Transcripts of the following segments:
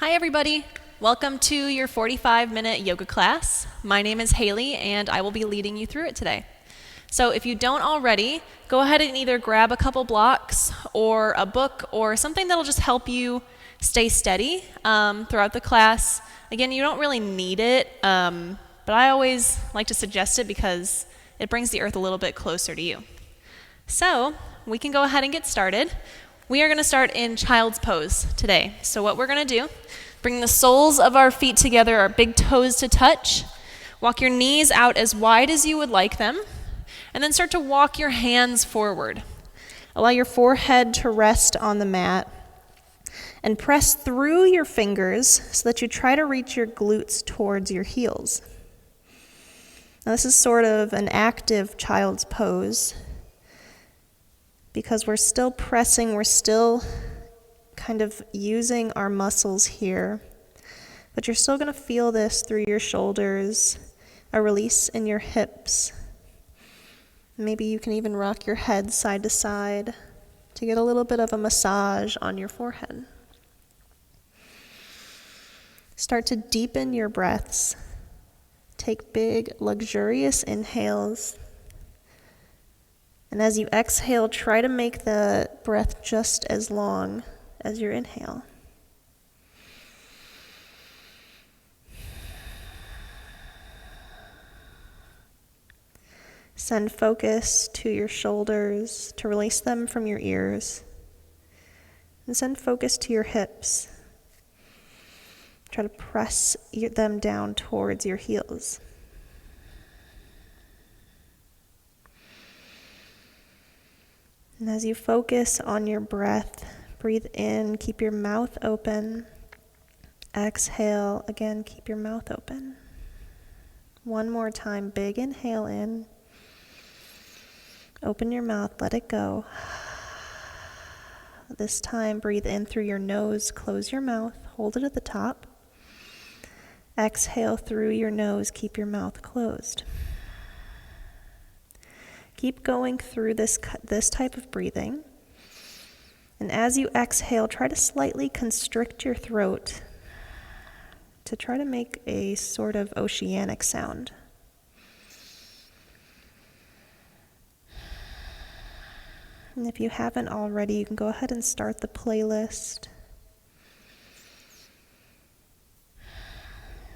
Hi everybody, welcome to your 45-minute yoga class. My name is Haley and I will be leading you through it today. So if you don't already, go ahead and either grab a couple blocks or a book or something that'll just help you stay steady throughout the class. Again, you don't really need it, but I always like to suggest it because it brings the earth a little bit closer to you. So we can go ahead and get started. We are going to start in child's pose today. So what we're going to do, bring the soles of our feet together, our big toes to touch. Walk your knees out as wide as you would like them. And then start to walk your hands forward. Allow your forehead to rest on the mat. And press through your fingers so that you try to reach your glutes towards your heels. Now this is sort of an active child's pose, because we're still pressing, we're still kind of using our muscles here, but you're still going to feel this through your shoulders, a release in your hips. Maybe you can even rock your head side to side to get a little bit of a massage on your forehead. Start to deepen your breaths. Take big, luxurious inhales. And as you exhale, try to make the breath just as long as your inhale. Send focus to your shoulders to release them from your ears. And send focus to your hips. Try to press them down towards your heels. And as you focus on your breath, breathe in, keep your mouth open. Exhale, again, keep your mouth open. One more time, big inhale in. Open your mouth, let it go. This time, breathe in through your nose, close your mouth, hold it at the top. Exhale through your nose, keep your mouth closed. Keep going through this type of breathing. And as you exhale, try to slightly constrict your throat to try to make a sort of oceanic sound. And if you haven't already, you can go ahead and start the playlist.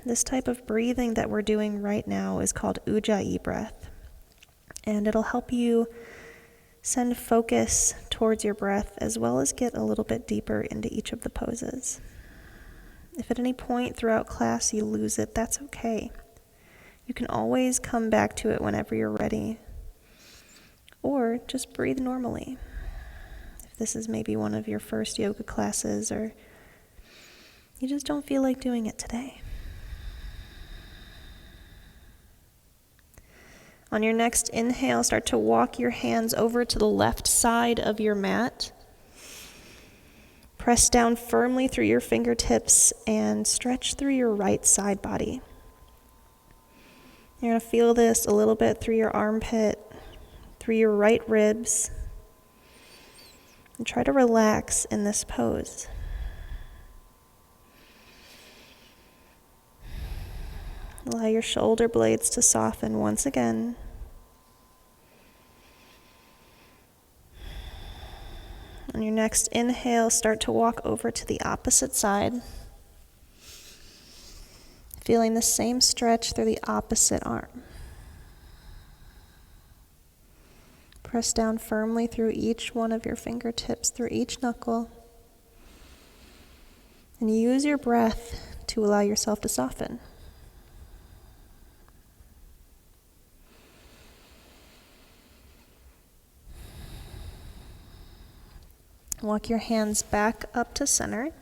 This type of breathing that we're doing right now is called Ujjayi breath. And it'll help you send focus towards your breath as well as get a little bit deeper into each of the poses. If at any point throughout class you lose it, that's okay. You can always come back to it whenever you're ready. Or just breathe normally. If this is maybe one of your first yoga classes or you just don't feel like doing it today. On your next inhale, start to walk your hands over to the left side of your mat. Press down firmly through your fingertips and stretch through your right side body. You're going to feel this a little bit through your armpit, through your right ribs. And try to relax in this pose. Allow your shoulder blades to soften once again. On your next inhale, start to walk over to the opposite side. Feeling the same stretch through the opposite arm. Press down firmly through each one of your fingertips, through each knuckle. And use your breath to allow yourself to soften. Walk your hands back up to center.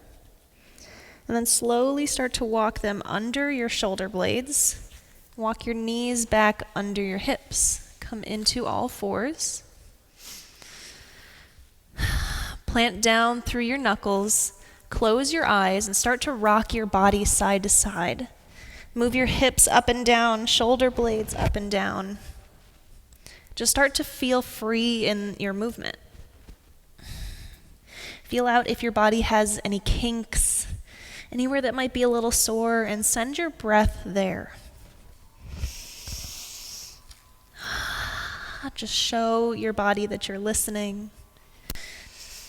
And then slowly start to walk them under your shoulder blades. Walk your knees back under your hips. Come into all fours. Plant down through your knuckles. Close your eyes and start to rock your body side to side. Move your hips up and down, shoulder blades up and down. Just start to feel free in your movement. Feel out if your body has any kinks, anywhere that might be a little sore, and send your breath there. Just show your body that you're listening,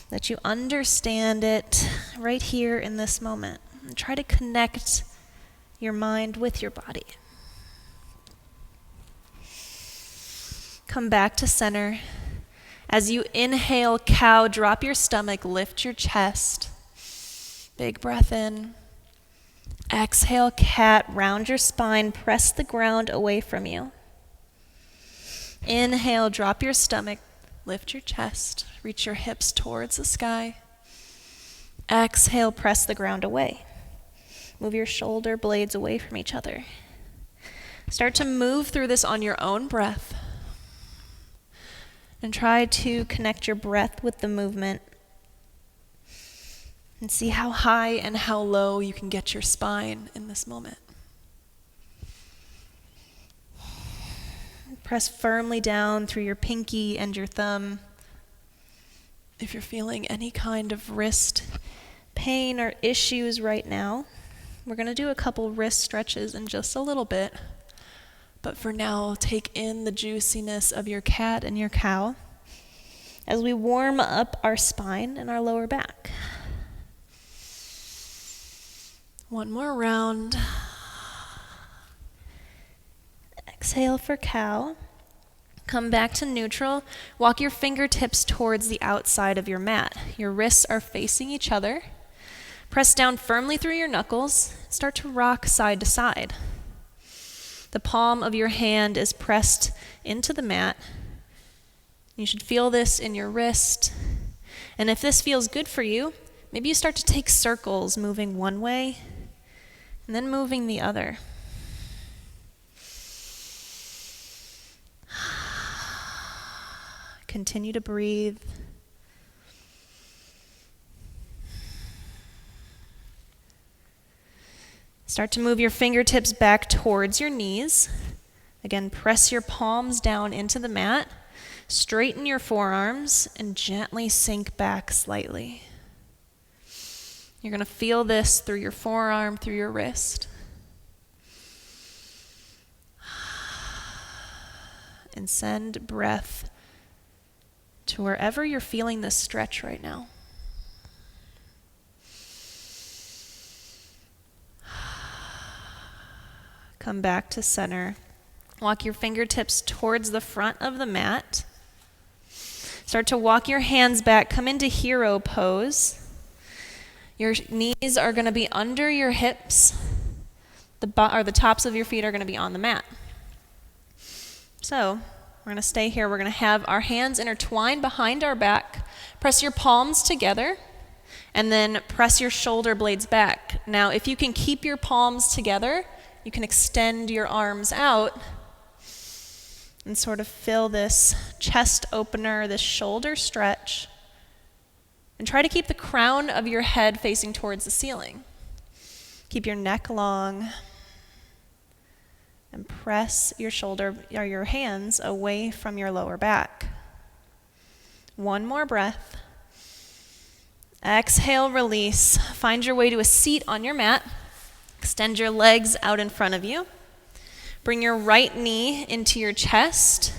that you understand it right here in this moment. And try to connect your mind with your body. Come back to center. As you inhale cow, drop your stomach, lift your chest. Big breath in. Exhale cat, round your spine, press the ground away from you. Inhale, drop your stomach, lift your chest, reach your hips towards the sky. Exhale, press the ground away. Move your shoulder blades away from each other. Start to move through this on your own breath. And try to connect your breath with the movement. And see how high and how low you can get your spine in this moment. Press firmly down through your pinky and your thumb. If you're feeling any kind of wrist pain or issues right now, we're going to do a couple wrist stretches in just a little bit. But for now, take in the juiciness of your cat and your cow as we warm up our spine and our lower back. One more round. Exhale for cow. Come back to neutral. Walk your fingertips towards the outside of your mat. Your wrists are facing each other. Press down firmly through your knuckles. Start to rock side to side. The palm of your hand is pressed into the mat. You should feel this in your wrist. And if this feels good for you, maybe you start to take circles, moving one way and then moving the other. Continue to breathe. Start to move your fingertips back towards your knees. Again, press your palms down into the mat. Straighten your forearms and gently sink back slightly. You're going to feel this through your forearm, through your wrist. And send breath to wherever you're feeling this stretch right now. Come back to center. Walk your fingertips towards the front of the mat. Start to walk your hands back. Come into hero pose. Your knees are going to be under your hips. The tops of your feet are going to be on the mat. So, we're going to stay here. We're going to have our hands intertwined behind our back. Press your palms together, and then press your shoulder blades back. Now, if you can keep your palms together, you can extend your arms out and sort of fill this chest opener, this shoulder stretch. And try to keep the crown of your head facing towards the ceiling. Keep your neck long. And press your shoulder or your hands away from your lower back. One more breath. Exhale, release. Find your way to a seat on your mat. Extend your legs out in front of you. Bring your right knee into your chest.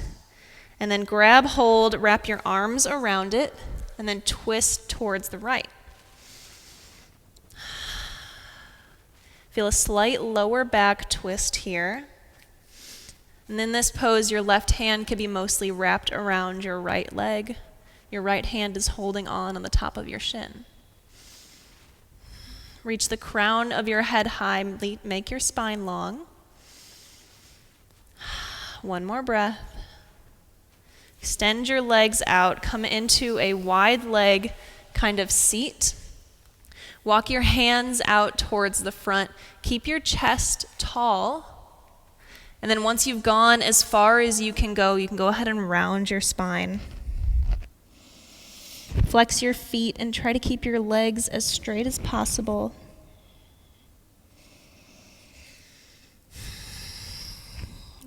And then grab hold, wrap your arms around it, and then twist towards the right. Feel a slight lower back twist here. And in this pose, your left hand could be mostly wrapped around your right leg. Your right hand is holding on the top of your shin. Reach the crown of your head high. Make your spine long. One more breath. Extend your legs out. Come into a wide leg kind of seat. Walk your hands out towards the front. Keep your chest tall. And then once you've gone as far as you can go ahead and round your spine. Flex your feet and try to keep your legs as straight as possible.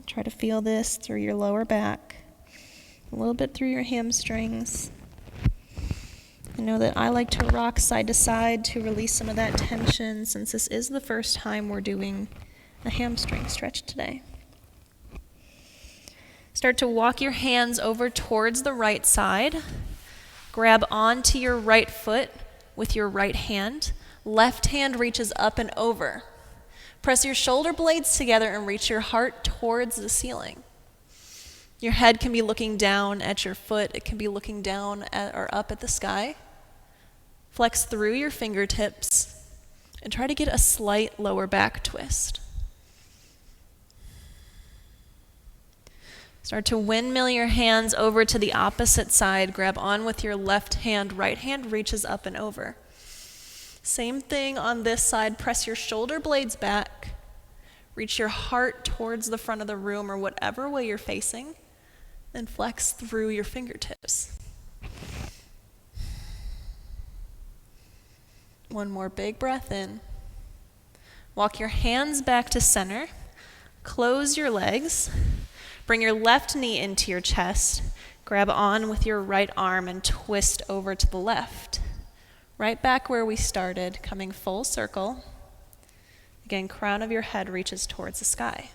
Try to feel this through your lower back, a little bit through your hamstrings. I know that I like to rock side to side to release some of that tension since this is the first time we're doing a hamstring stretch today. Start to walk your hands over towards the right side. Grab onto your right foot with your right hand. Left hand reaches up and over. Press your shoulder blades together and reach your heart towards the ceiling. Your head can be looking down at your foot. It can be looking down at, or up at the sky. Flex through your fingertips and try to get a slight lower back twist. Start to windmill your hands over to the opposite side. Grab on with your left hand. Right hand reaches up and over. Same thing on this side. Press your shoulder blades back. Reach your heart towards the front of the room or whatever way you're facing. Then flex through your fingertips. One more big breath in. Walk your hands back to center. Close your legs. Bring your left knee into your chest. Grab on with your right arm and twist over to the left. Right back where we started, coming full circle. Again, crown of your head reaches towards the sky.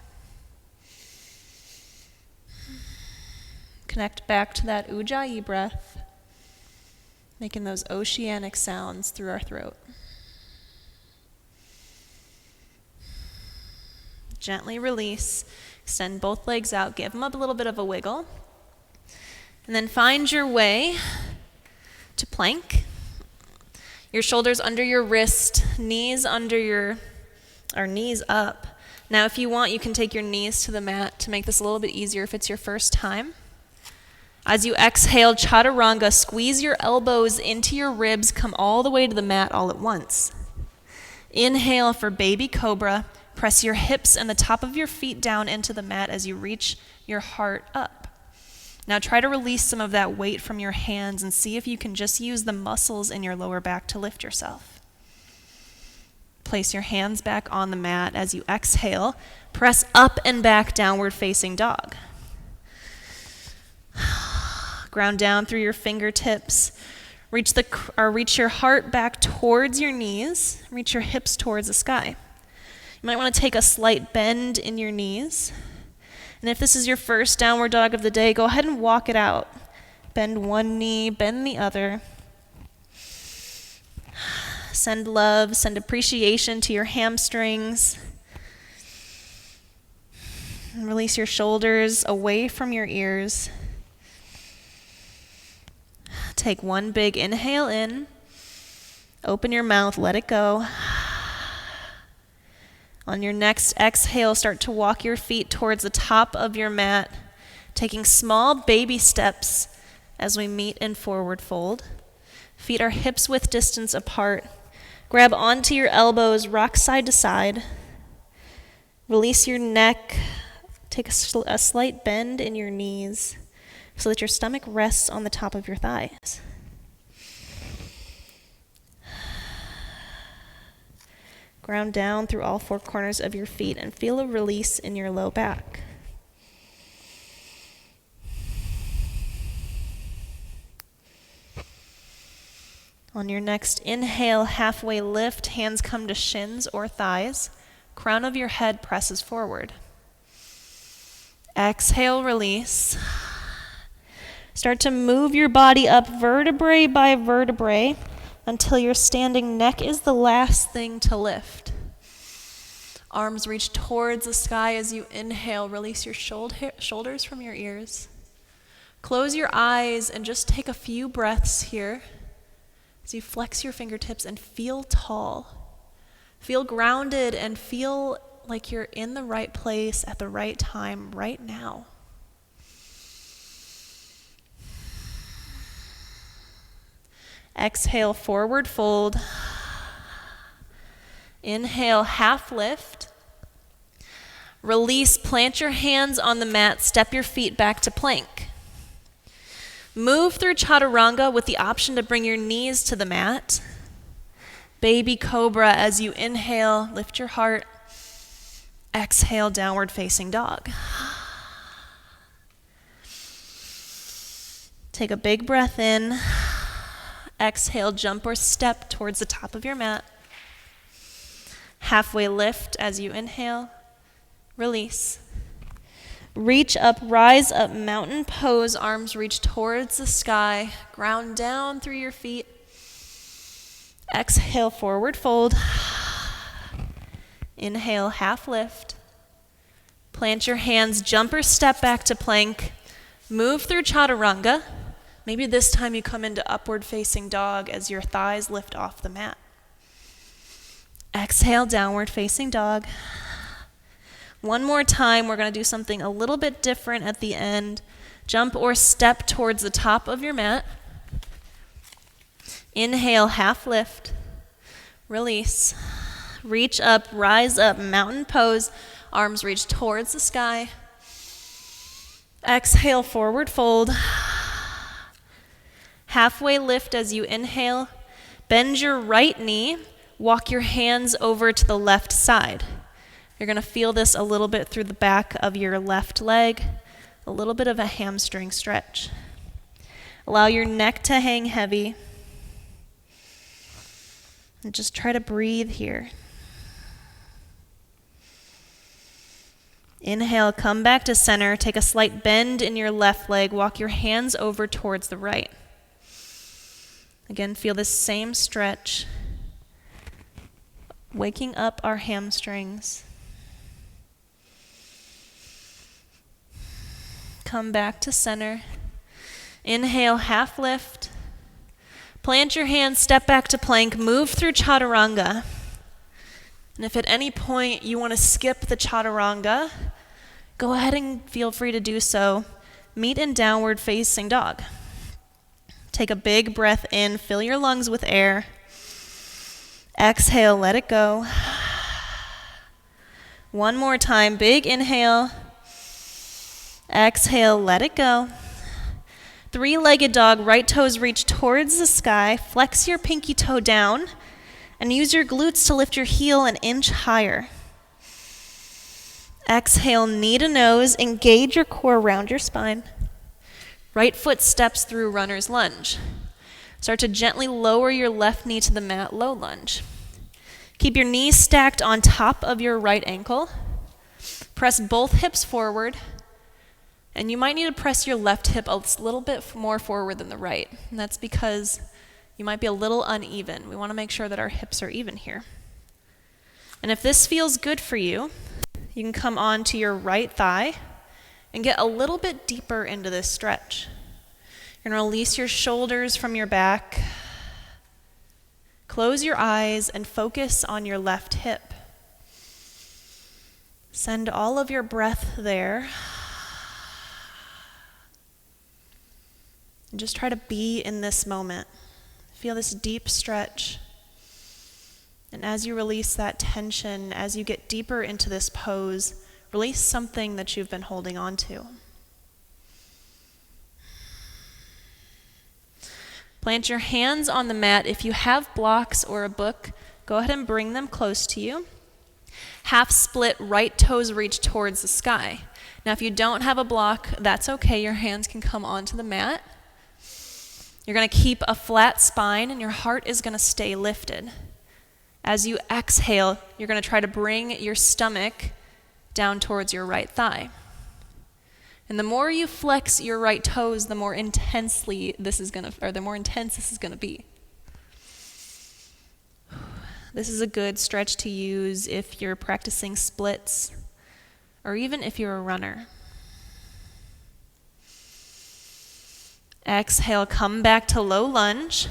Connect back to that Ujjayi breath, making those oceanic sounds through our throat. Gently release. Extend both legs out, give them a little bit of a wiggle. And then find your way to plank. Your shoulders under your wrist, knees under your, or knees up. Now if you want, you can take your knees to the mat to make this a little bit easier if it's your first time. As you exhale, chaturanga, squeeze your elbows into your ribs, come all the way to the mat all at once. Inhale for baby cobra. Press your hips and the top of your feet down into the mat as you reach your heart up. Now try to release some of that weight from your hands and see if you can just use the muscles in your lower back to lift yourself. Place your hands back on the mat as you exhale. Press up and back, downward facing dog. Ground down through your fingertips. Reach your heart back towards your knees. Reach your hips towards the sky. You might want to take a slight bend in your knees. And if this is your first downward dog of the day, go ahead and walk it out. Bend one knee, bend the other. Send love, send appreciation to your hamstrings. And release your shoulders away from your ears. Take one big inhale in. Open your mouth, let it go. On your next exhale, start to walk your feet towards the top of your mat, taking small baby steps as we meet in forward fold. Feet are hips width distance apart. Grab onto your elbows, rock side to side. Release your neck. Take a slight bend in your knees so that your stomach rests on the top of your thighs. Ground down through all four corners of your feet and feel a release in your low back. On your next inhale, halfway lift, hands come to shins or thighs. Crown of your head presses forward. Exhale, release. Start to move your body up vertebrae by vertebrae until your standing neck is the last thing to lift. Arms reach towards the sky as you inhale. Release your shoulders from your ears. Close your eyes and just take a few breaths here as you flex your fingertips and feel tall. Feel grounded and feel like you're in the right place at the right time right now. Exhale, forward fold. Inhale, half lift. Release, plant your hands on the mat, step your feet back to plank. Move through chaturanga with the option to bring your knees to the mat. Baby cobra as you inhale, lift your heart. Exhale, downward facing dog. Take a big breath in. Exhale, jump or step towards the top of your mat. Halfway lift as you inhale. Release. Reach up, rise up, mountain pose. Arms reach towards the sky. Ground down through your feet. Exhale, forward fold. Inhale, half lift. Plant your hands, jump or step back to plank. Move through chaturanga. Maybe this time you come into upward facing dog as your thighs lift off the mat. Exhale, downward facing dog. One more time, we're going to do something a little bit different at the end. Jump or step towards the top of your mat. Inhale, half lift. Release. Reach up, rise up, mountain pose. Arms reach towards the sky. Exhale, forward fold. Halfway lift as you inhale. Bend your right knee. Walk your hands over to the left side. You're going to feel this a little bit through the back of your left leg, a little bit of a hamstring stretch. Allow your neck to hang heavy. And just try to breathe here. Inhale, come back to center. Take a slight bend in your left leg. Walk your hands over towards the right. Again, feel this same stretch. Waking up our hamstrings. Come back to center. Inhale, half lift. Plant your hands, step back to plank, move through chaturanga. And if at any point you want to skip the chaturanga, go ahead and feel free to do so. Meet in downward facing dog. Take a big breath in, fill your lungs with air. Exhale, let it go. One more time, big inhale. Exhale, let it go. Three-legged dog, right toes reach towards the sky. Flex your pinky toe down and use your glutes to lift your heel an inch higher. Exhale, knee to nose. Engage your core around your spine. Right foot steps through runner's lunge. Start to gently lower your left knee to the mat, low lunge. Keep your knees stacked on top of your right ankle. Press both hips forward. And you might need to press your left hip a little bit more forward than the right. And that's because you might be a little uneven. We want to make sure that our hips are even here. And if this feels good for you, you can come on to your right thigh and get a little bit deeper into this stretch. You're going to release your shoulders from your back. Close your eyes and focus on your left hip. Send all of your breath there. And just try to be in this moment. Feel this deep stretch. And as you release that tension, as you get deeper into this pose, release something that you've been holding on to. Plant your hands on the mat. If you have blocks or a book, go ahead and bring them close to you. Half split, right toes reach towards the sky. Now, if you don't have a block, that's okay. Your hands can come onto the mat. You're going to keep a flat spine and your heart is going to stay lifted. As you exhale, you're going to try to bring your stomach down towards your right thigh. And the more you flex your right toes, the more intense this is going to be. This is a good stretch to use if you're practicing splits or even if you're a runner. Exhale, come back to low lunge.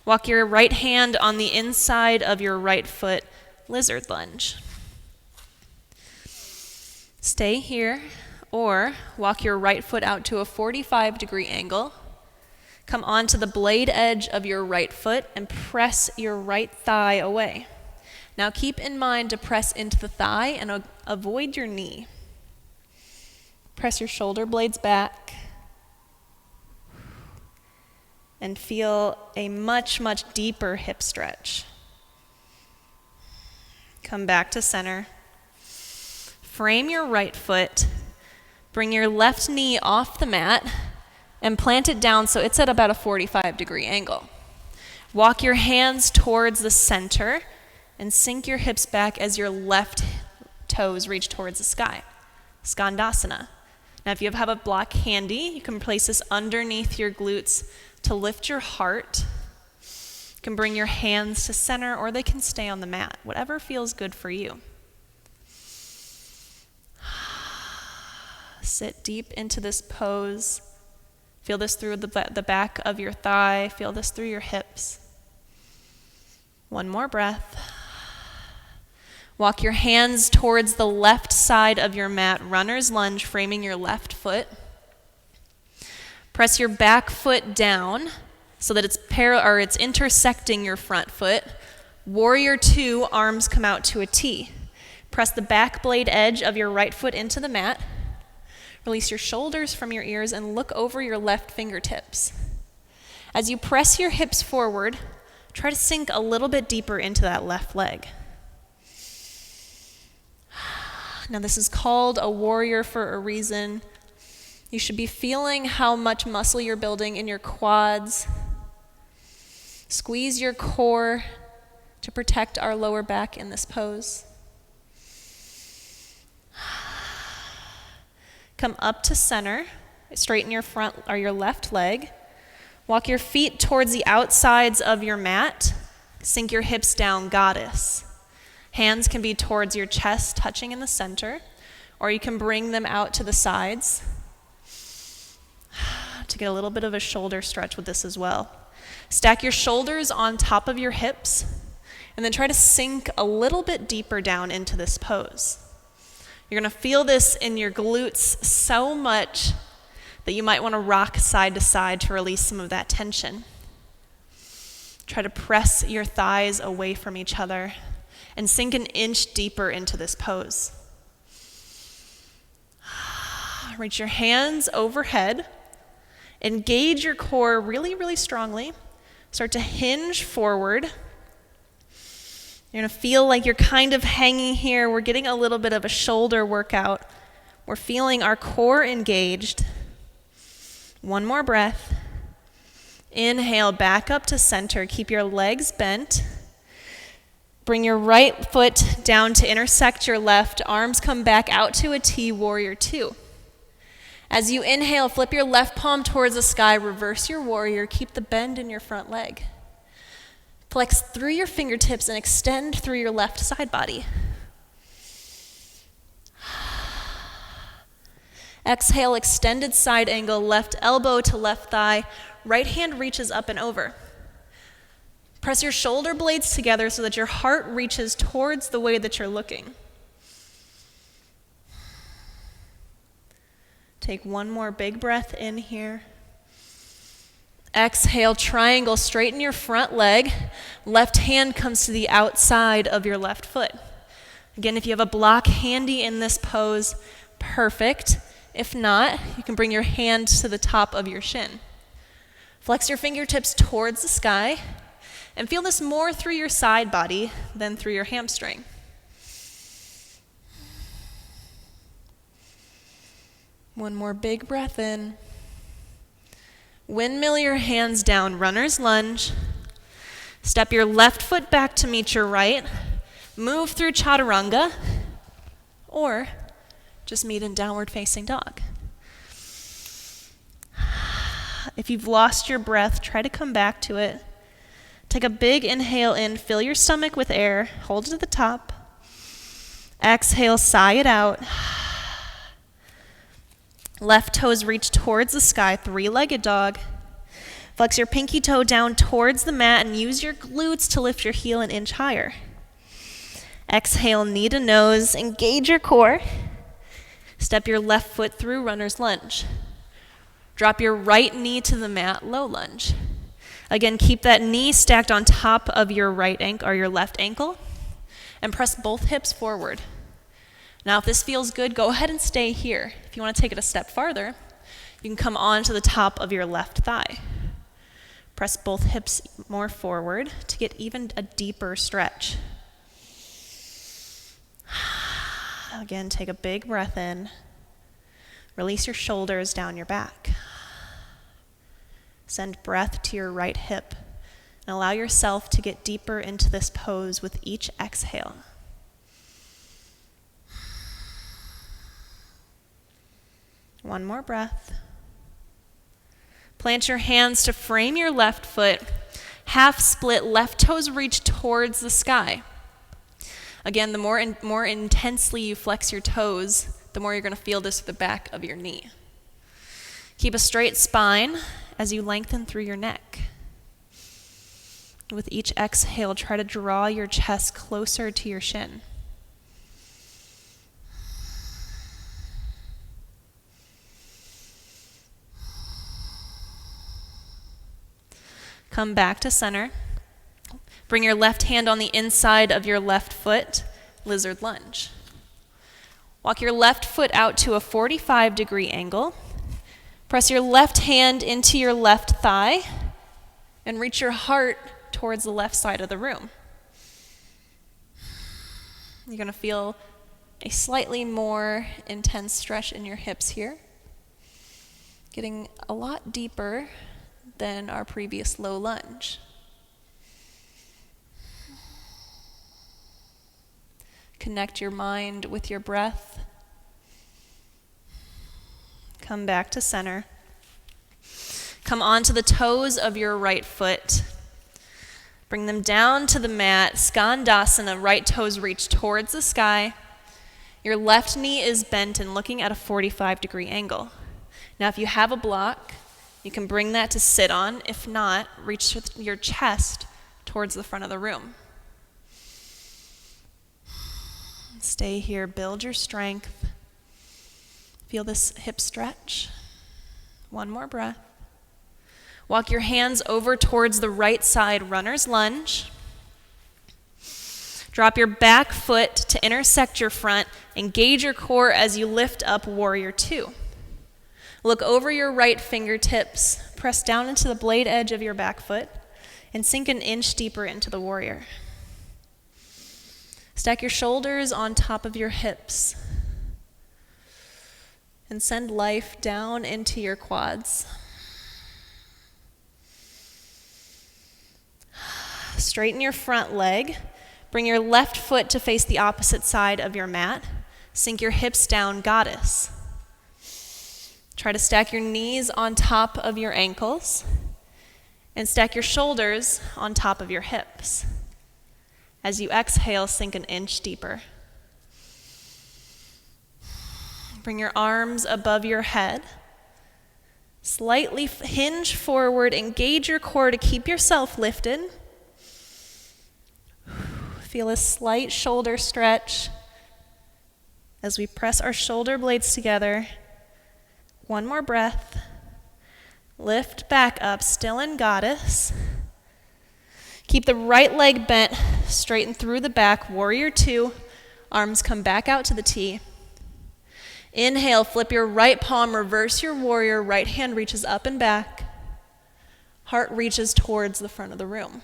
Walk your right hand on the inside of your right foot, lizard lunge. Stay here, or walk your right foot out to a 45-degree angle. Come onto the blade edge of your right foot and press your right thigh away. Now keep in mind to press into the thigh and avoid your knee. Press your shoulder blades back. And feel a much, much deeper hip stretch. Come back to center. Frame your right foot. Bring your left knee off the mat and plant it down so it's at about a 45-degree angle. Walk your hands towards the center and sink your hips back as your left toes reach towards the sky. Skandasana. Now if you have a block handy, you can place this underneath your glutes to lift your heart. You can bring your hands to center or they can stay on the mat, whatever feels good for you. Sit deep into this pose. Feel this through the back of your thigh. Feel this through your hips. One more breath. Walk your hands towards the left side of your mat, runner's lunge, framing your left foot. Press your back foot down so that it's intersecting your front foot. Warrior 2, arms come out to a T. Press the back blade edge of your right foot into the mat. Release your shoulders from your ears and look over your left fingertips. As you press your hips forward, try to sink a little bit deeper into that left leg. Now this is called a warrior for a reason. You should be feeling how much muscle you're building in your quads. Squeeze your core to protect our lower back in this pose. Come up to center, straighten your front or your left leg. Walk your feet towards the outsides of your mat. Sink your hips down, goddess. Hands can be towards your chest, touching in the center, or you can bring them out to the sides to get a little bit of a shoulder stretch with this as well. Stack your shoulders on top of your hips, and then try to sink a little bit deeper down into this pose. You're going to feel this in your glutes so much that you might want to rock side to side to release some of that tension. Try to press your thighs away from each other and sink an inch deeper into this pose. Reach your hands overhead. Engage your core really, really strongly. Start to hinge forward. You're going to feel like you're kind of hanging here. We're getting a little bit of a shoulder workout. We're feeling our core engaged. One more breath. Inhale, back up to center. Keep your legs bent. Bring your right foot down to intersect your left. Arms come back out to a T, warrior 2. As you inhale, flip your left palm towards the sky. Reverse your warrior. Keep the bend in your front leg. Flex through your fingertips and extend through your left side body. Exhale, extended side angle, left elbow to left thigh, right hand reaches up and over. Press your shoulder blades together so that your heart reaches towards the way that you're looking. Take one more big breath in here. Exhale, triangle, straighten your front leg. Left hand comes to the outside of your left foot. Again, if you have a block handy in this pose, perfect. If not, you can bring your hand to the top of your shin. Flex your fingertips towards the sky and feel this more through your side body than through your hamstring. One more big breath in. Windmill your hands down, runner's lunge. Step your left foot back to meet your right. Move through chaturanga, or just meet in downward facing dog. If you've lost your breath, try to come back to it. Take a big inhale in, fill your stomach with air, hold it at the top. Exhale, sigh it out. Left toes reach towards the sky, three-legged dog. Flex your pinky toe down towards the mat and use your glutes to lift your heel an inch higher. Exhale, knee to nose, engage your core. Step your left foot through runner's lunge. Drop your right knee to the mat, low lunge. Again, keep that knee stacked on top of your right ankle or your left ankle and press both hips forward. Now, if this feels good, go ahead and stay here. If you want to take it a step farther, you can come on to the top of your left thigh. Press both hips more forward to get even a deeper stretch. Again, take a big breath in. Release your shoulders down your back. Send breath to your right hip. And allow yourself to get deeper into this pose with each exhale. One more breath. Plant your hands to frame your left foot. Half split, left toes reach towards the sky. Again, the more intensely you flex your toes, the more you're going to feel this with the back of your knee. Keep a straight spine as you lengthen through your neck. With each exhale, try to draw your chest closer to your shin. Come back to center. Bring your left hand on the inside of your left foot, lizard lunge. Walk your left foot out to a 45-degree angle. Press your left hand into your left thigh and reach your heart towards the left side of the room. You're going to feel a slightly more intense stretch in your hips here, getting a lot deeper than our previous low lunge. Connect your mind with your breath. Come back to center. Come onto the toes of your right foot. Bring them down to the mat. Skandasana, right toes reach towards the sky. Your left knee is bent and looking at a 45-degree angle. Now, if you have a block, you can bring that to sit on. If not, reach your chest towards the front of the room. Stay here, build your strength. Feel this hip stretch. One more breath. Walk your hands over towards the right side, runner's lunge. Drop your back foot to intersect your front. Engage your core as you lift up warrior two. Look over your right fingertips. Press down into the blade edge of your back foot and sink an inch deeper into the warrior. Stack your shoulders on top of your hips and send life down into your quads. Straighten your front leg. Bring your left foot to face the opposite side of your mat. Sink your hips down, goddess. Try to stack your knees on top of your ankles and stack your shoulders on top of your hips. As you exhale, sink an inch deeper. Bring your arms above your head. Slightly hinge forward, engage your core to keep yourself lifted. Feel a slight shoulder stretch as we press our shoulder blades together. One more breath. Lift back up, still in goddess. Keep the right leg bent, straighten through the back, warrior two. Arms come back out to the T. Inhale, flip your right palm, reverse your warrior. Right hand reaches up and back. Heart reaches towards the front of the room.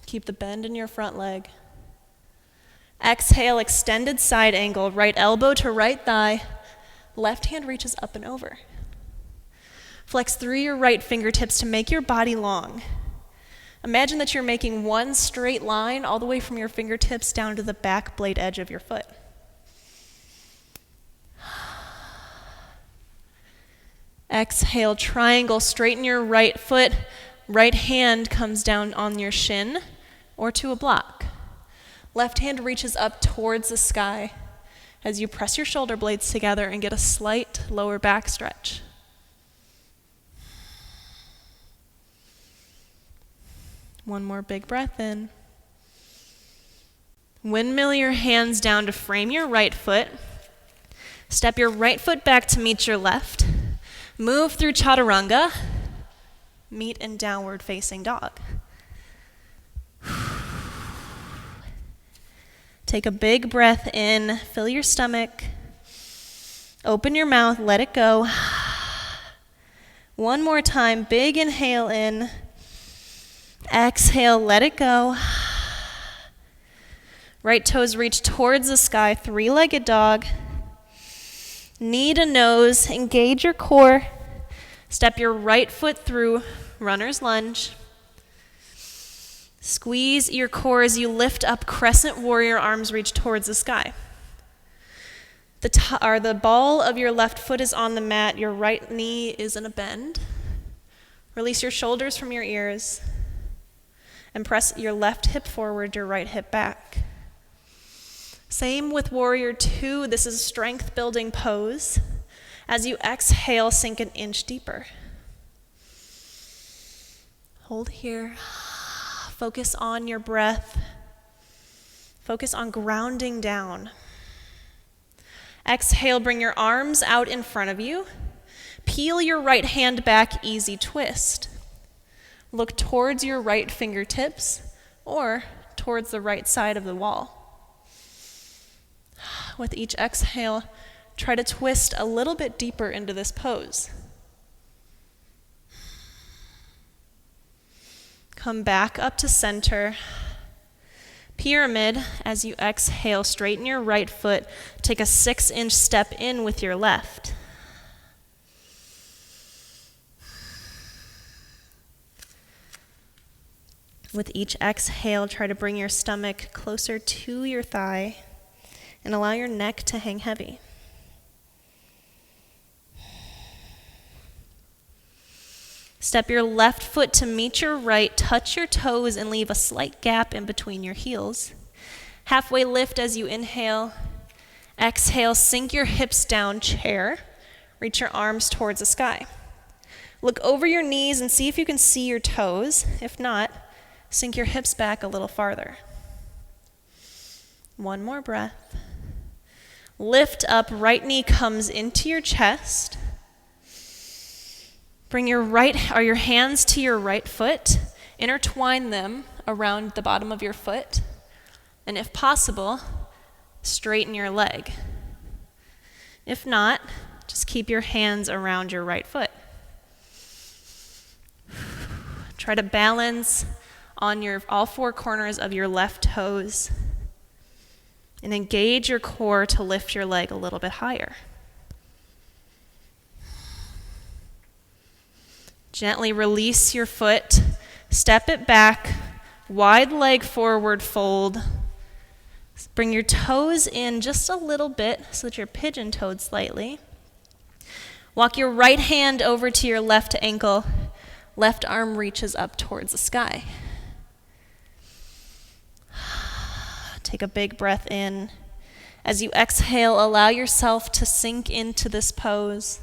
Keep the bend in your front leg. Exhale, extended side angle, right elbow to right thigh. Left hand reaches up and over. Flex through your right fingertips to make your body long. Imagine that you're making one straight line all the way from your fingertips down to the back blade edge of your foot. Exhale, triangle, straighten your right foot. Right hand comes down on your shin or to a block. Left hand reaches up towards the sky as you press your shoulder blades together and get a slight lower back stretch. One more big breath in. Windmill your hands down to frame your right foot. Step your right foot back to meet your left. Move through chaturanga. Meet in downward facing dog. Take a big breath in, fill your stomach, open your mouth, let it go. One more time, big inhale in, exhale, let it go. Right toes reach towards the sky, three-legged dog. Knee to nose, engage your core. Step your right foot through, runner's lunge. Squeeze your core as you lift up crescent warrior, arms reach towards the sky. The ball of your left foot is on the mat, your right knee is in a bend. Release your shoulders from your ears and press your left hip forward, your right hip back. Same with warrior 2, this is a strength building pose. As you exhale, sink an inch deeper. Hold here. Focus on your breath. Focus on grounding down. Exhale, bring your arms out in front of you. Peel your right hand back, easy twist. Look towards your right fingertips or towards the right side of the wall. With each exhale, try to twist a little bit deeper into this pose. Come back up to center. Pyramid, as you exhale, straighten your right foot. Take a 6-inch step in with your left. With each exhale, try to bring your stomach closer to your thigh and allow your neck to hang heavy. Step your left foot to meet your right, touch your toes and leave a slight gap in between your heels. Halfway lift as you inhale. Exhale, sink your hips down, chair. Reach your arms towards the sky. Look over your knees and see if you can see your toes. If not, sink your hips back a little farther. One more breath. Lift up, right knee comes into your chest. Bring your hands to your right foot. Intertwine them around the bottom of your foot. And if possible, straighten your leg. If not, just keep your hands around your right foot. Try to balance on all 4 corners of your left toes. And engage your core to lift your leg a little bit higher. Gently release your foot, step it back, wide leg forward fold. Bring your toes in just a little bit so that you're pigeon-toed slightly. Walk your right hand over to your left ankle. Left arm reaches up towards the sky. Take a big breath in. As you exhale, allow yourself to sink into this pose.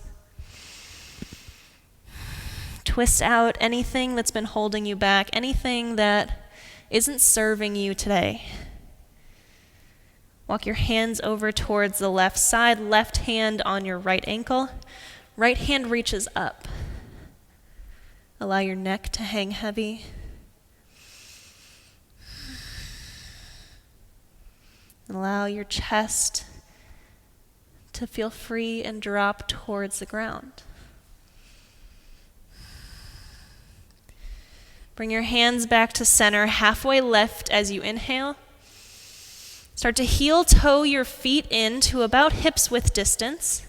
Twist out anything that's been holding you back, anything that isn't serving you today. Walk your hands over towards the left side, left hand on your right ankle. Right hand reaches up. Allow your neck to hang heavy. Allow your chest to feel free and drop towards the ground. Bring your hands back to center, halfway lift as you inhale. Start to heel toe your feet in to about hips width distance.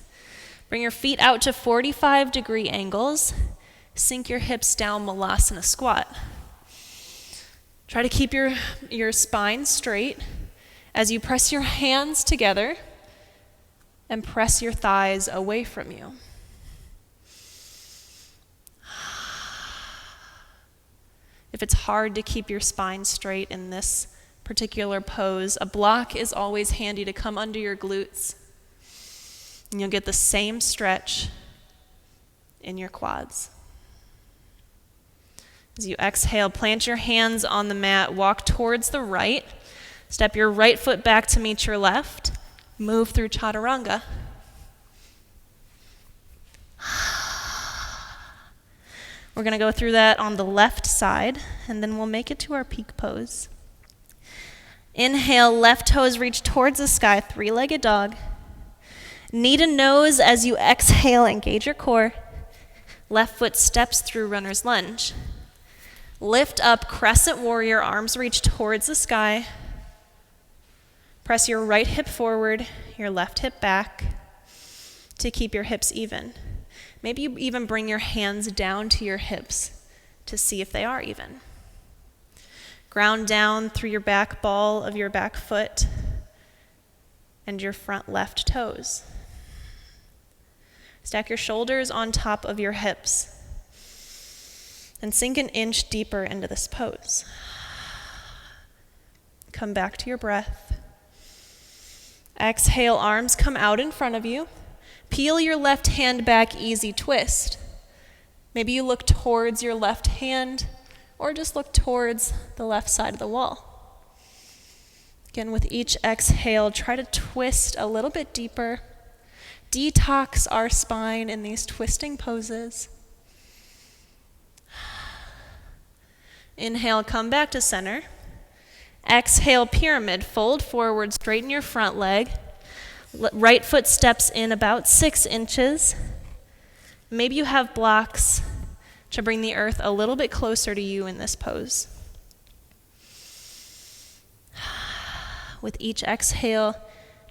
Bring your feet out to 45-degree angles. Sink your hips down, Malasana squat. Try to keep your spine straight as you press your hands together and press your thighs away from you. If it's hard to keep your spine straight in this particular pose, a block is always handy to come under your glutes. And you'll get the same stretch in your quads. As you exhale, plant your hands on the mat, walk towards the right. Step your right foot back to meet your left. Move through chaturanga. We're going to go through that on the left side, and then we'll make it to our peak pose. Inhale, left toes reach towards the sky, 3-legged dog. Knee to nose as you exhale, engage your core. Left foot steps through runner's lunge. Lift up, crescent warrior, arms reach towards the sky. Press your right hip forward, your left hip back to keep your hips even. Maybe you even bring your hands down to your hips to see if they are even. Ground down through your back ball of your back foot and your front left toes. Stack your shoulders on top of your hips and sink an inch deeper into this pose. Come back to your breath. Exhale, arms come out in front of you. Peel your left hand back, easy twist. Maybe you look towards your left hand or just look towards the left side of the wall. Again, with each exhale, try to twist a little bit deeper. Detox our spine in these twisting poses. Inhale, come back to center. Exhale, pyramid, fold forward, straighten your front leg. Right foot steps in about 6 inches. Maybe you have blocks to bring the earth a little bit closer to you in this pose. With each exhale,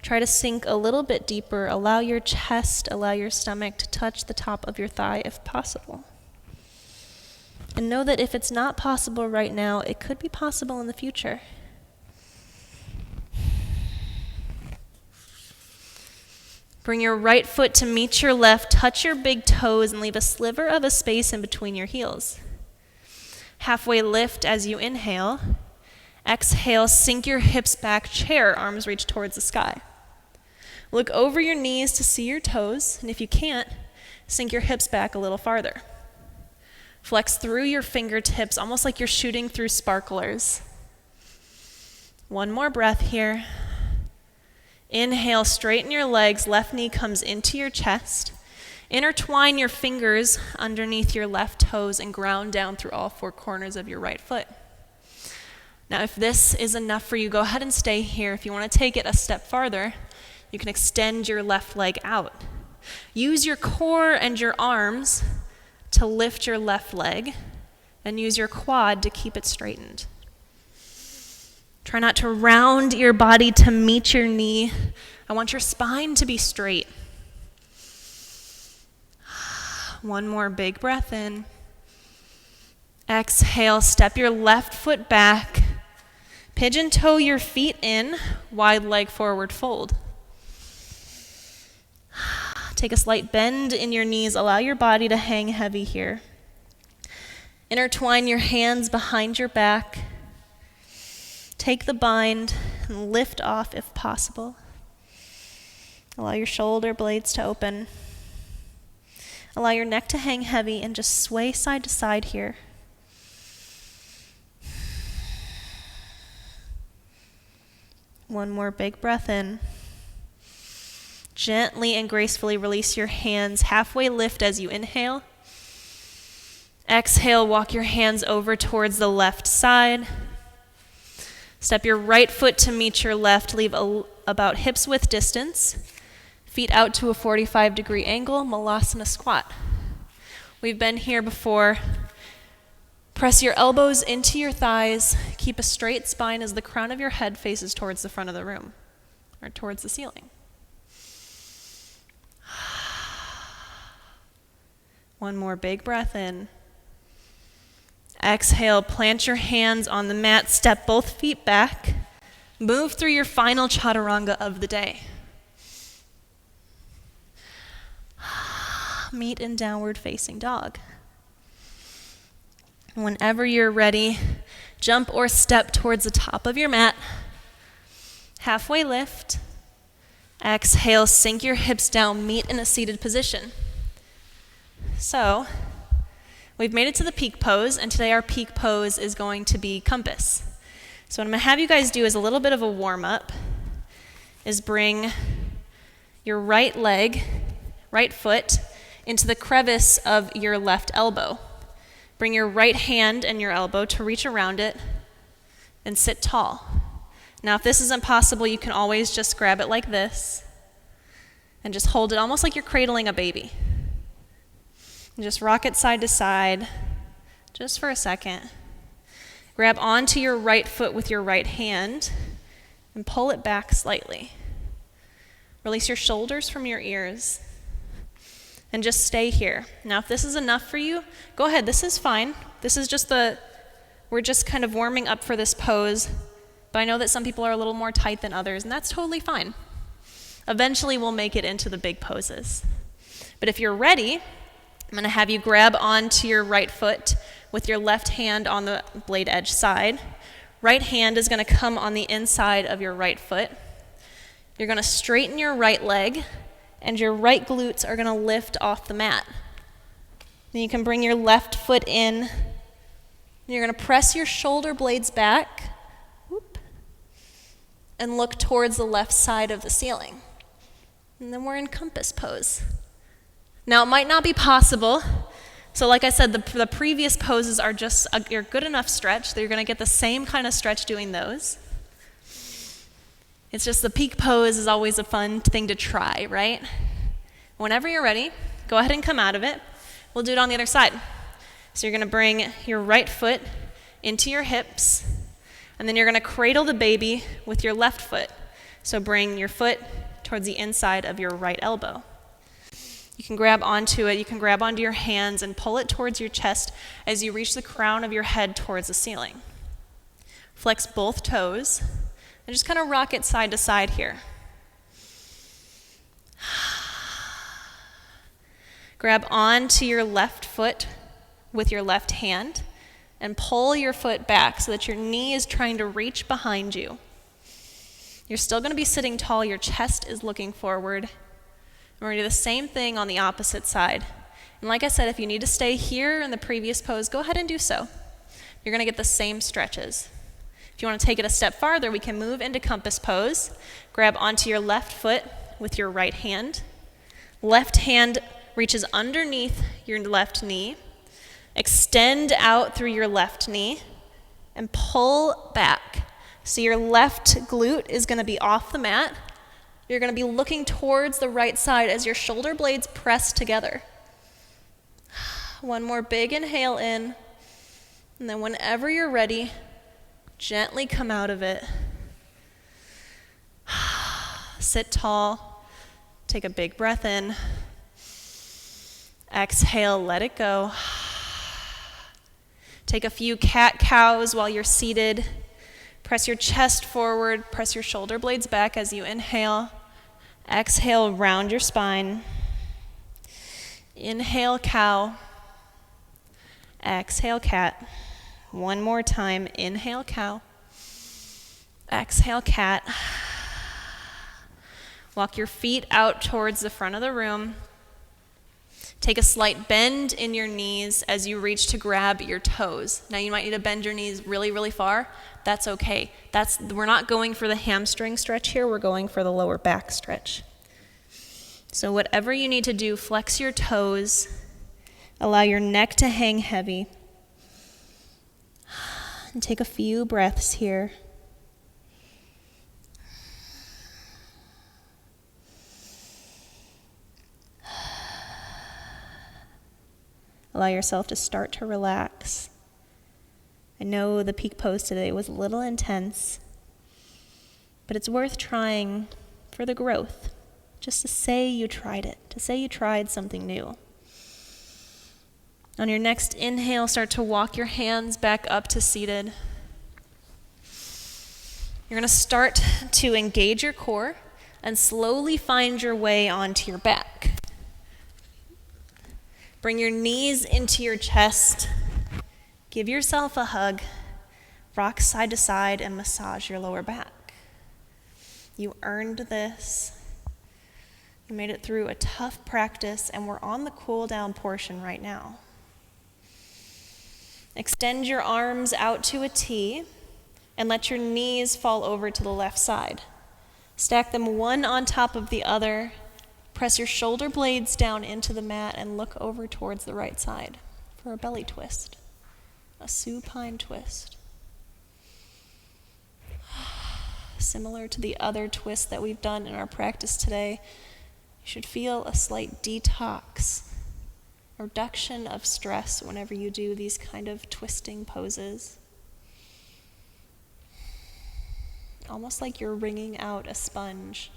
try to sink a little bit deeper. Allow your chest, allow your stomach to touch the top of your thigh if possible. And know that if it's not possible right now, it could be possible in the future. Bring your right foot to meet your left, touch your big toes, and leave a sliver of a space in between your heels. Halfway lift as you inhale. Exhale, sink your hips back, chair, arms reach towards the sky. Look over your knees to see your toes, and if you can't, sink your hips back a little farther. Flex through your fingertips, almost like you're shooting through sparklers. One more breath here. Inhale, straighten your legs, left knee comes into your chest. Intertwine your fingers underneath your left toes and ground down through all 4 corners of your right foot. Now, if this is enough for you, go ahead and stay here. If you want to take it a step farther, you can extend your left leg out. Use your core and your arms to lift your left leg, and use your quad to keep it straightened. Try not to round your body to meet your knee. I want your spine to be straight. One more big breath in. Exhale, step your left foot back. Pigeon toe your feet in, wide leg forward fold. Take a slight bend in your knees. Allow your body to hang heavy here. Intertwine your hands behind your back. Take the bind and lift off if possible. Allow your shoulder blades to open. Allow your neck to hang heavy and just sway side to side here. One more big breath in. Gently and gracefully release your hands. Halfway lift as you inhale. Exhale, walk your hands over towards the left side. Step your right foot to meet your left. Leave about hips width distance. Feet out to a 45-degree angle, Malasana squat. We've been here before. Press your elbows into your thighs. Keep a straight spine as the crown of your head faces towards the front of the room, or towards the ceiling. One more big breath in. Exhale, plant your hands on the mat, step both feet back. Move through your final chaturanga of the day. Meet in downward facing dog. Whenever you're ready, jump or step towards the top of your mat. Halfway lift. Exhale, sink your hips down, meet in a seated position. So, we've made it to the peak pose, and today our peak pose is going to be compass. So what I'm going to have you guys do is a little bit of a warm-up, is bring your right leg, right foot, into the crevice of your left elbow. Bring your right hand and your elbow to reach around it and sit tall. Now, if this isn't possible, you can always just grab it like this and just hold it almost like you're cradling a baby. And just rock it side to side, just for a second. Grab onto your right foot with your right hand and pull it back slightly. Release your shoulders from your ears and just stay here. Now, if this is enough for you, go ahead. This is fine. This is just we're just kind of warming up for this pose, but I know that some people are a little more tight than others, and that's totally fine. Eventually, we'll make it into the big poses. But if you're ready, I'm going to have you grab onto your right foot with your left hand on the blade edge side. Right hand is going to come on the inside of your right foot. You're going to straighten your right leg, and your right glutes are going to lift off the mat. Then you can bring your left foot in. You're going to press your shoulder blades back, and look towards the left side of the ceiling. And then we're in compass pose. Now, it might not be possible. So like I said, the previous poses are just a good enough stretch that you're going to get the same kind of stretch doing those. It's just the peak pose is always a fun thing to try, right? Whenever you're ready, go ahead and come out of it. We'll do it on the other side. So you're going to bring your right foot into your hips, and then you're going to cradle the baby with your left foot. So bring your foot towards the inside of your right elbow. You can grab onto it. You can grab onto your hands and pull it towards your chest as you reach the crown of your head towards the ceiling. Flex both toes and just kind of rock it side to side here. Grab onto your left foot with your left hand and pull your foot back so that your knee is trying to reach behind you. You're still going to be sitting tall. Your chest is looking forward. We're going to do the same thing on the opposite side. And like I said, if you need to stay here in the previous pose, go ahead and do so. You're going to get the same stretches. If you want to take it a step farther, we can move into compass pose. Grab onto your left foot with your right hand. Left hand reaches underneath your left knee. Extend out through your left knee and pull back. So your left glute is going to be off the mat. You're going to be looking towards the right side as your shoulder blades press together. One more big inhale in, and then whenever you're ready, gently come out of it. Sit tall. Take a big breath in. Exhale, let it go. Take a few cat-cows while you're seated. Press your chest forward. Press your shoulder blades back as you inhale. Exhale, round your spine. Inhale, cow. Exhale, cat. One more time. Inhale, cow. Exhale, cat. Walk your feet out towards the front of the room. Take a slight bend in your knees as you reach to grab your toes. Now you might need to bend your knees really, really far. That's okay. We're not going for the hamstring stretch here. We're going for the lower back stretch. So whatever you need to do, flex your toes. Allow your neck to hang heavy. And take a few breaths here. Allow yourself to start to relax. I know the peak pose today was a little intense, but it's worth trying for the growth, just to say you tried it, to say you tried something new. On your next inhale, start to walk your hands back up to seated. You're going to start to engage your core and slowly find your way onto your back. Bring your knees into your chest. Give yourself a hug. Rock side to side and massage your lower back. You earned this. You made it through a tough practice, and we're on the cool down portion right now. Extend your arms out to a T and let your knees fall over to the left side. Stack them one on top of the other. Press your shoulder blades down into the mat and look over towards the right side for a belly twist, a supine twist. Similar to the other twists that we've done in our practice today, you should feel a slight detox, a reduction of stress whenever you do these kind of twisting poses. Almost like you're wringing out a sponge.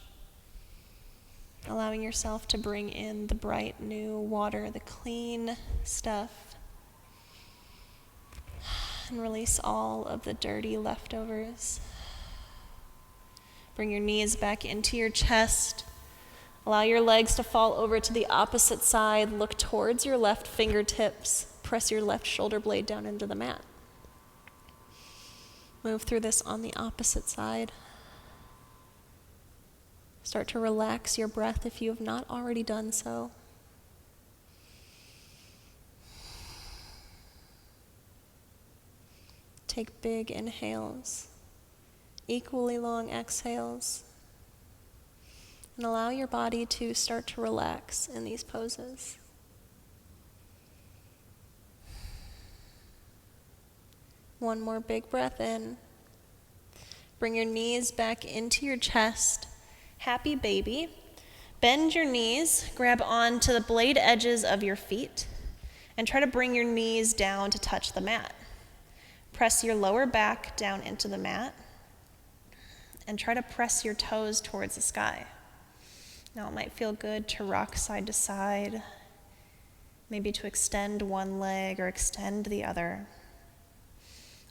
allowing yourself to bring in the bright new water, the clean stuff, and release all of the dirty leftovers. Bring your knees back into your chest. Allow your legs to fall over to the opposite side. Look towards your left fingertips. Press your left shoulder blade down into the mat. Move through this on the opposite side. Start to relax your breath if you have not already done so. Take big inhales, equally long exhales, and allow your body to start to relax in these poses. One more big breath in. Bring your knees back into your chest. Happy baby. Bend your knees, grab onto the blade edges of your feet, and try to bring your knees down to touch the mat. Press your lower back down into the mat and try to press your toes towards the sky. Now it might feel good to rock side to side, maybe to extend one leg or extend the other.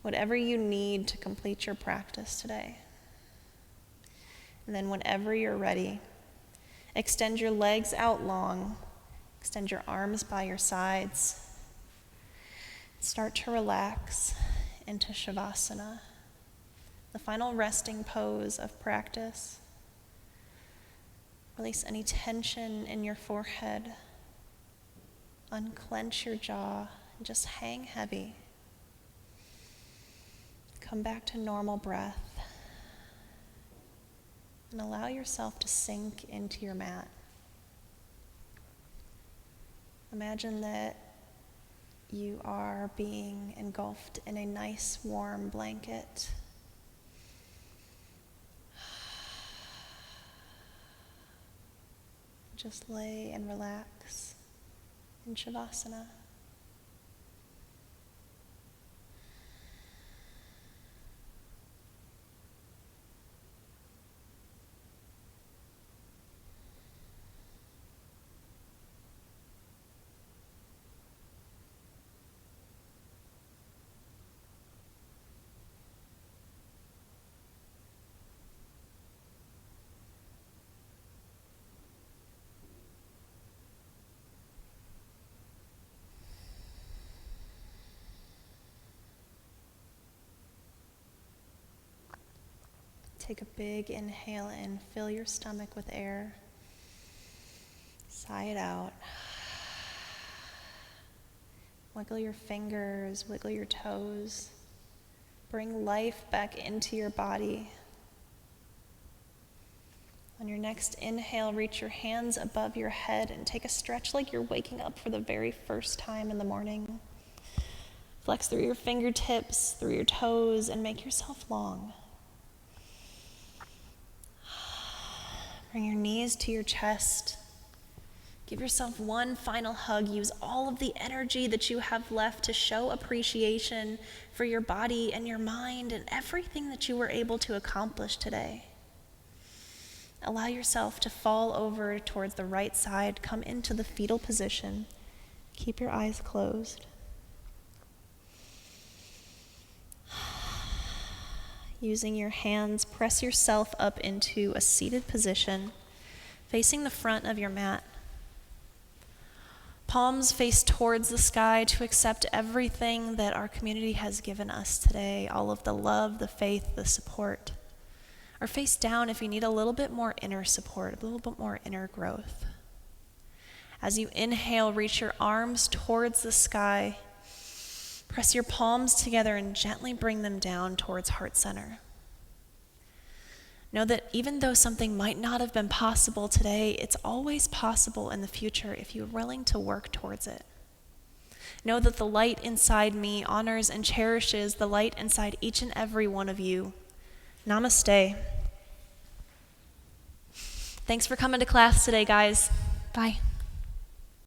Whatever you need to complete your practice today. And then whenever you're ready, extend your legs out long, extend your arms by your sides. Start to relax into Shavasana, the final resting pose of practice. Release any tension in your forehead. Unclench your jaw and just hang heavy. Come back to normal breath and allow yourself to sink into your mat. Imagine that you are being engulfed in a nice warm blanket. Just lay and relax in Shavasana. Take a big inhale in, fill your stomach with air. Sigh it out. Wiggle your fingers, wiggle your toes. Bring life back into your body. On your next inhale, reach your hands above your head and take a stretch like you're waking up for the very first time in the morning. Flex through your fingertips, through your toes, and make yourself long. Bring your knees to your chest. Give yourself one final hug. Use all of the energy that you have left to show appreciation for your body and your mind and everything that you were able to accomplish today. Allow yourself to fall over towards the right side. Come into the fetal position. Keep your eyes closed. Using your hands, press yourself up into a seated position, facing the front of your mat. Palms face towards the sky to accept everything that our community has given us today, all of the love, the faith, the support. Or face down if you need a little bit more inner support, a little bit more inner growth. As you inhale, reach your arms towards the sky. Press your palms together and gently bring them down towards heart center. Know that even though something might not have been possible today, it's always possible in the future if you're willing to work towards it. Know that the light inside me honors and cherishes the light inside each and every one of you. Namaste. Thanks for coming to class today, guys. Bye.